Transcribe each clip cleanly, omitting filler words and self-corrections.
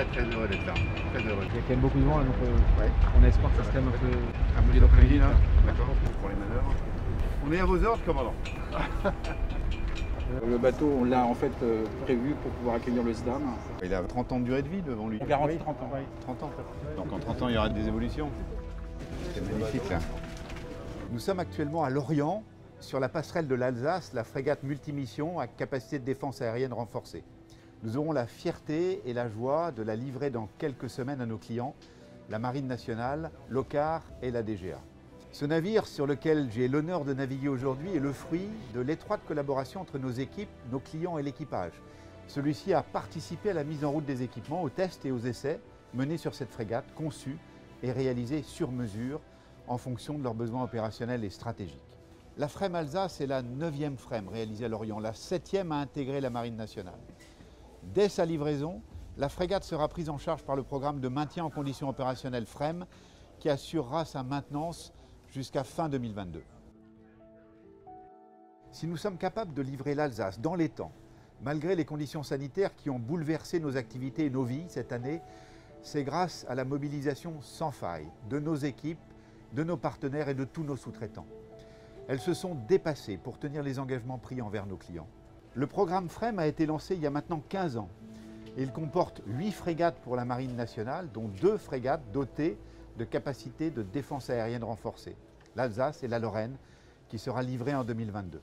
très heureux d'être là. Très heureux. Il y a quand même beaucoup de vent, là, donc Ouais. on espère que ça se calme un peu. Un peu d'après-midi, là. D'accord. Pour les manœuvres. On est à vos ordres, commandant. Le bateau, on l'a en fait prévu pour pouvoir accueillir le SDAM. Il a 30 ans de durée de vie devant lui. On garantit 30 ans. 30 ans. Donc en 30 ans, il y aura des évolutions. C'est magnifique, là. Nous sommes actuellement à Lorient, sur la passerelle de l'Alsace, la frégate multimission à capacité de défense aérienne renforcée. Nous aurons la fierté et la joie de la livrer dans quelques semaines à nos clients, la Marine nationale, l'OCCAR et la DGA. Ce navire sur lequel j'ai l'honneur de naviguer aujourd'hui est le fruit de l'étroite collaboration entre nos équipes, nos clients et l'équipage. Celui-ci a participé à la mise en route des équipements, aux tests et aux essais menés sur cette frégate, conçue et réalisée sur mesure en fonction de leurs besoins opérationnels et stratégiques. La FREMM Alsace est la 9e FREMM réalisée à Lorient, la 7e à intégrer la Marine nationale. Dès sa livraison, la frégate sera prise en charge par le programme de maintien en conditions opérationnelles FREMM qui assurera sa maintenance jusqu'à fin 2022. Si nous sommes capables de livrer l'Alsace dans les temps, malgré les conditions sanitaires qui ont bouleversé nos activités et nos vies cette année, c'est grâce à la mobilisation sans faille de nos équipes, de nos partenaires et de tous nos sous-traitants. Elles se sont dépassées pour tenir les engagements pris envers nos clients. Le programme FREMM a été lancé il y a maintenant 15 ans. Il comporte 8 frégates pour la Marine nationale, dont 2 frégates dotées de capacités de défense aérienne renforcée, l'Alsace et la Lorraine, qui sera livrée en 2022.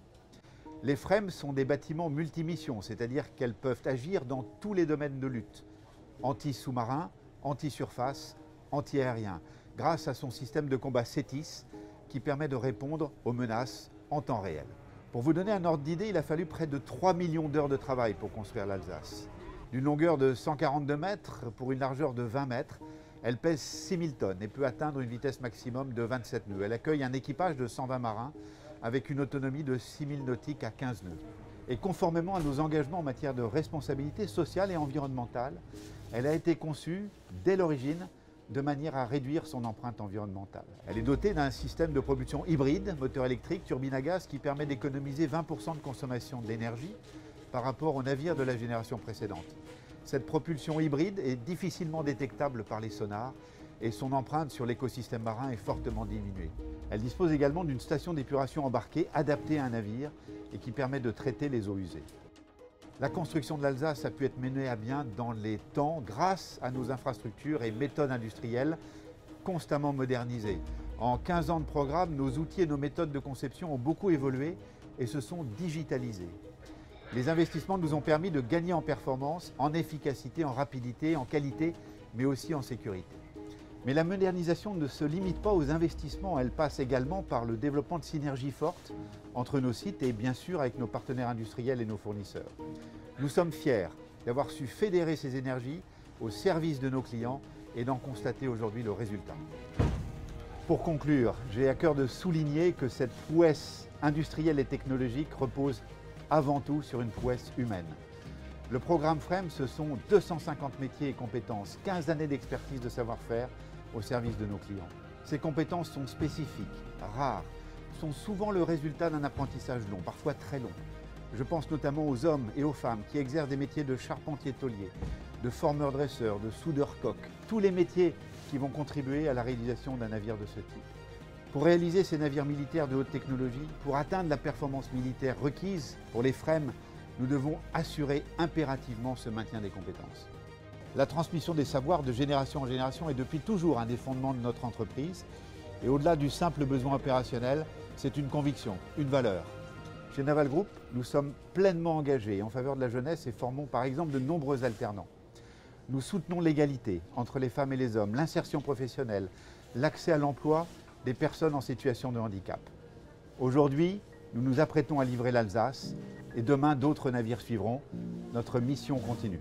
Les FREMM sont des bâtiments multimissions, c'est-à-dire qu'elles peuvent agir dans tous les domaines de lutte, anti-sous-marin, anti-surface, anti-aérien, grâce à son système de combat CETIS qui permet de répondre aux menaces en temps réel. Pour vous donner un ordre d'idée, il a fallu près de 3 millions d'heures de travail pour construire l'Alsace. D'une longueur de 142 mètres pour une largeur de 20 mètres, elle pèse 6000 tonnes et peut atteindre une vitesse maximum de 27 nœuds. Elle accueille un équipage de 120 marins avec une autonomie de 6000 nautiques à 15 nœuds. Et conformément à nos engagements en matière de responsabilité sociale et environnementale, elle a été conçue dès l'origine de manière à réduire son empreinte environnementale. Elle est dotée d'un système de propulsion hybride, moteur électrique, turbine à gaz, qui permet d'économiser 20% de consommation d'énergie par rapport aux navires de la génération précédente. Cette propulsion hybride est difficilement détectable par les sonars et son empreinte sur l'écosystème marin est fortement diminuée. Elle dispose également d'une station d'épuration embarquée adaptée à un navire et qui permet de traiter les eaux usées. La construction de l'Alsace a pu être menée à bien dans les temps grâce à nos infrastructures et méthodes industrielles constamment modernisées. En 15 ans de programme, nos outils et nos méthodes de conception ont beaucoup évolué et se sont digitalisés. Les investissements nous ont permis de gagner en performance, en efficacité, en rapidité, en qualité, mais aussi en sécurité. Mais la modernisation ne se limite pas aux investissements, elle passe également par le développement de synergies fortes entre nos sites et bien sûr avec nos partenaires industriels et nos fournisseurs. Nous sommes fiers d'avoir su fédérer ces énergies au service de nos clients et d'en constater aujourd'hui le résultat. Pour conclure, j'ai à cœur de souligner que cette prouesse industrielle et technologique repose avant tout sur une prouesse humaine. Le programme FREMM, ce sont 250 métiers et compétences, 15 années d'expertise de savoir-faire au service de nos clients. Ces compétences sont spécifiques, rares, sont souvent le résultat d'un apprentissage long, parfois très long. Je pense notamment aux hommes et aux femmes qui exercent des métiers de charpentier-taulier, de formeur-dresseur, de soudeur-coq, tous les métiers qui vont contribuer à la réalisation d'un navire de ce type. Pour réaliser ces navires militaires de haute technologie, pour atteindre la performance militaire requise pour les FREMM, nous devons assurer impérativement ce maintien des compétences. La transmission des savoirs de génération en génération est depuis toujours un des fondements de notre entreprise. Et au-delà du simple besoin opérationnel, c'est une conviction, une valeur. Chez Naval Group, nous sommes pleinement engagés en faveur de la jeunesse et formons par exemple de nombreux alternants. Nous soutenons l'égalité entre les femmes et les hommes, l'insertion professionnelle, l'accès à l'emploi des personnes en situation de handicap. Aujourd'hui, nous nous apprêtons à livrer l'Alsace et demain d'autres navires suivront. Notre mission continue.